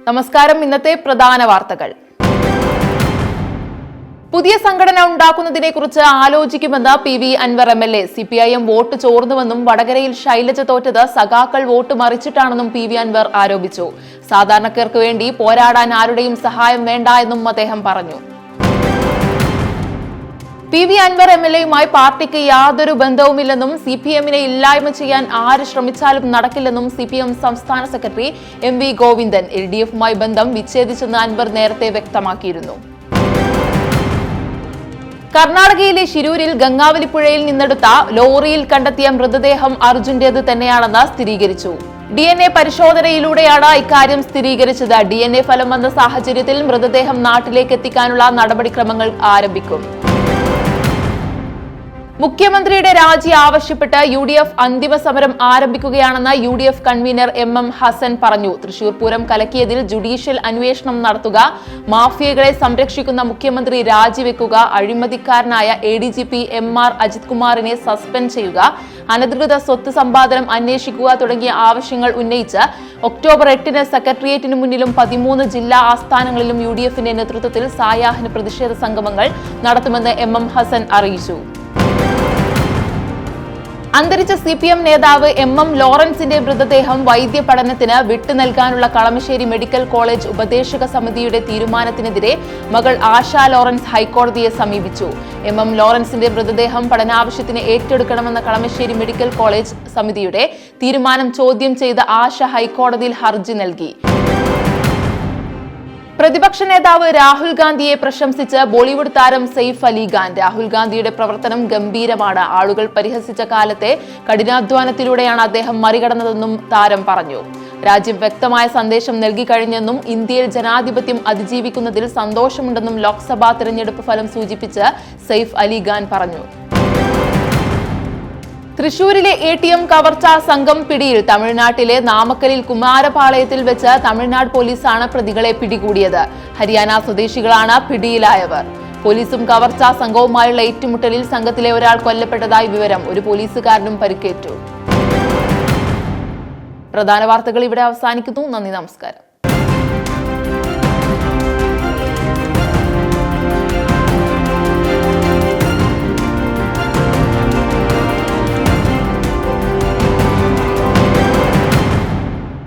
നമസ്കാരം. ഇന്നത്തെ പ്രധാന വാർത്തകൾ. പുതിയ സംഘടന ഉണ്ടാക്കുന്നതിനെക്കുറിച്ച് ആലോചിക്കുമെന്ന് PV Anwar MLA. CPIM vote ചോർന്നുവെന്നും വടകരയിൽ ശൈലജ തോറ്റത് സഖാക്കൾ വോട്ട് മറിച്ചിട്ടാണെന്നും PV അൻവർ ആരോപിച്ചു. സാധാരണക്കാർക്ക് വേണ്ടി പോരാടാൻ ആരുടെയും സഹായം വേണ്ട എന്നും അദ്ദേഹം പറഞ്ഞു. PV അൻവർ MLAയുമായി പാർട്ടിക്ക് യാതൊരു ബന്ധവുമില്ലെന്നും CPMനെ ഇല്ലായ്മ ചെയ്യാൻ ആര് ശ്രമിച്ചാലും നടക്കില്ലെന്നും CPM സംസ്ഥാന സെക്രട്ടറി MV ഗോവിന്ദൻ. LDFുമായി ബന്ധം വിച്ഛേദിച്ചെന്ന് അൻവർ നേരത്തെ വ്യക്തമാക്കിയിരുന്നു. കർണാടകയിലെ ശിരൂരിൽ ഗംഗാവലിപ്പുഴയിൽ നിന്നെടുത്ത ലോറിയിൽ കണ്ടെത്തിയ മൃതദേഹം അർജുന്റേത് തന്നെയാണെന്ന് സ്ഥിരീകരിച്ചു. DNA പരിശോധനയിലൂടെയാണ് ഇക്കാര്യം സ്ഥിരീകരിച്ചത്. DNA ഫലം വന്ന സാഹചര്യത്തിൽ മൃതദേഹം നാട്ടിലേക്ക് എത്തിക്കാനുള്ള നടപടിക്രമങ്ങൾ ആരംഭിക്കും. മുഖ്യമന്ത്രിയുടെ രാജി ആവശ്യപ്പെട്ട് UDF അന്തിമ സമരം ആരംഭിക്കുകയാണെന്ന് UDF കൺവീനർ MM ഹസൻ പറഞ്ഞു. തൃശൂർ പൂരം കലക്കിയതിൽ ജുഡീഷ്യൽ അന്വേഷണം നടത്തുക, മാഫിയകളെ സംരക്ഷിക്കുന്ന മുഖ്യമന്ത്രി രാജിവെക്കുക, അഴിമതിക്കാരനായ ADGP MR അജിത് കുമാറിനെ സസ്പെൻഡ് ചെയ്യുക, അനധികൃത സ്വത്ത് സമ്പാദനം അന്വേഷിക്കുക തുടങ്ങിയ ആവശ്യങ്ങൾ ഉന്നയിച്ച് ഒക്ടോബർ 8-ന് സെക്രട്ടേറിയറ്റിന് മുന്നിലും 13 ജില്ലാ ആസ്ഥാനങ്ങളിലും UDFന്റെ നേതൃത്വത്തിൽ സായാഹ്ന പ്രതിഷേധ സംഗമങ്ങൾ നടത്തുമെന്ന് MM ഹസൻ അറിയിച്ചു. അന്തരിച്ച CPM നേതാവ് MM ലോറൻസിന്റെ മൃതദേഹം വൈദ്യ പഠനത്തിന് വിട്ടുനൽകാനുള്ള കളമശ്ശേരി മെഡിക്കൽ കോളേജ് ഉപദേശക സമിതിയുടെ തീരുമാനത്തിനെതിരെ മകൾ ആശ ലോറൻസ് ഹൈക്കോടതിയെ സമീപിച്ചു. MM ലോറൻസിന്റെ മൃതദേഹം പഠനാവശ്യത്തിന് ഏറ്റെടുക്കണമെന്ന കളമശ്ശേരി മെഡിക്കൽ കോളേജ് സമിതിയുടെ തീരുമാനം ചോദ്യം ചെയ്ത് ആശ ഹൈക്കോടതിയിൽ ഹർജി നൽകി. പ്രതിപക്ഷ നേതാവ് രാഹുൽ ഗാന്ധിയെ പ്രശംസിച്ച് ബോളിവുഡ് താരം സെയ്ഫ് അലി ഖാൻ. രാഹുൽ ഗാന്ധിയുടെ പ്രവർത്തനം ഗംഭീരമാണ്. ആളുകൾ പരിഹസിച്ച കാലത്തെ കഠിനാധ്വാനത്തിലൂടെയാണ് അദ്ദേഹം മറികടന്നതെന്നും താരം പറഞ്ഞു. രാജ്യം വ്യക്തമായ സന്ദേശം നൽകിക്കഴിഞ്ഞെന്നും ഇന്ത്യയിൽ ജനാധിപത്യം അതിജീവിക്കുന്നതിൽ സന്തോഷമുണ്ടെന്നും ലോക്സഭാ തിരഞ്ഞെടുപ്പ് ഫലം സൂചിപ്പിച്ച് സെയ്ഫ് അലി ഖാൻ പറഞ്ഞു. തൃശൂരിലെ ATM കവർച്ചാ സംഘം പിടിയിൽ. തമിഴ്നാട്ടിലെ നാമക്കലിൽ കുമാരപാളയത്തിൽ വെച്ച് തമിഴ്നാട് പോലീസാണ് പ്രതികളെ പിടികൂടിയത്. ഹരിയാന സ്വദേശികളാണ് പിടിയിലായവർ. പോലീസും കവർച്ചാ സംഘവുമായുള്ള ഏറ്റുമുട്ടലിൽ സംഘത്തിലെ ഒരാൾ കൊല്ലപ്പെട്ടതായി വിവരം. ഒരു പോലീസുകാരനും പരിക്കേറ്റു. പ്രധാന വാർത്തകൾ ഇവിടെ അവസാനിക്കുന്നു. നന്ദി, നമസ്കാരം.